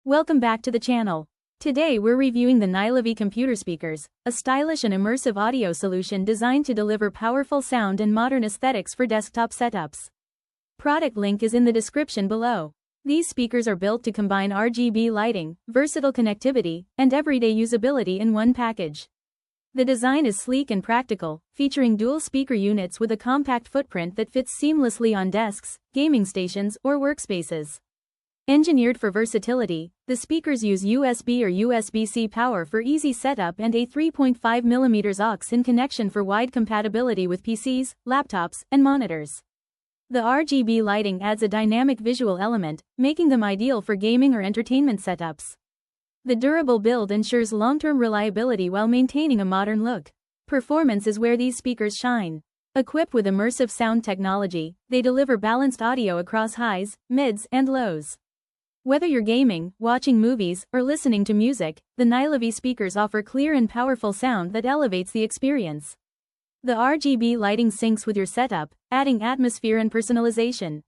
Welcome back to the channel. Today we're reviewing the Nylavee Computer Speakers, a stylish and immersive audio solution designed to deliver powerful sound and modern aesthetics for desktop setups. Product link is in the description below. These speakers are built to combine RGB lighting, versatile connectivity, and everyday usability in one package. The design is sleek and practical, featuring dual speaker units with a compact footprint that fits seamlessly on desks, gaming stations, or workspaces. Engineered for versatility, the speakers use USB or USB-C power for easy setup and a 3.5mm aux-in connection for wide compatibility with PCs, laptops, and monitors. The RGB lighting adds a dynamic visual element, making them ideal for gaming or entertainment setups. The durable build ensures long-term reliability while maintaining a modern look. Performance is where these speakers shine. Equipped with immersive sound technology, they deliver balanced audio across highs, mids, and lows. Whether you're gaming, watching movies, or listening to music, the Nylavee speakers offer clear and powerful sound that elevates the experience. The RGB lighting syncs with your setup, adding atmosphere and personalization.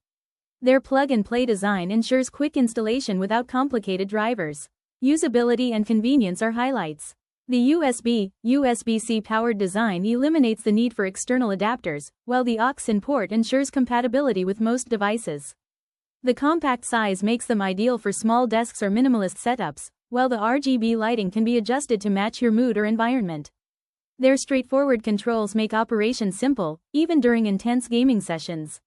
Their plug-and-play design ensures quick installation without complicated drivers. Usability and convenience are highlights. The USB-C powered design eliminates the need for external adapters, while the aux-in port ensures compatibility with most devices. The compact size makes them ideal for small desks or minimalist setups, while the RGB lighting can be adjusted to match your mood or environment. Their straightforward controls make operation simple, even during intense gaming sessions.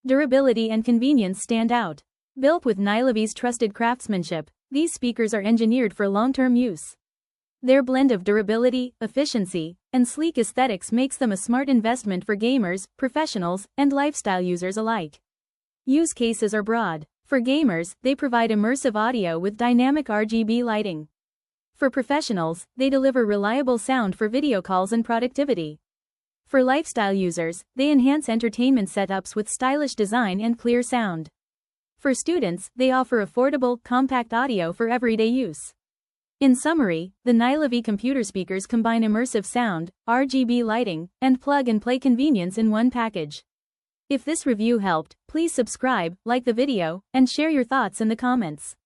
Durability and convenience stand out. Built with Nylavee's trusted craftsmanship, these speakers are engineered for long-term use. Their blend of durability, efficiency, and sleek aesthetics makes them a smart investment for gamers, professionals, and lifestyle users alike. Use cases are broad. For gamers, they provide immersive audio with dynamic RGB lighting. For professionals, they deliver reliable sound for video calls and productivity. For lifestyle users, they enhance entertainment setups with stylish design and clear sound. For students, they offer affordable, compact audio for everyday use. In summary, the Nylavee computer speakers combine immersive sound, RGB lighting, and plug-and-play convenience in one package. If this review helped, please subscribe, like the video, and share your thoughts in the comments.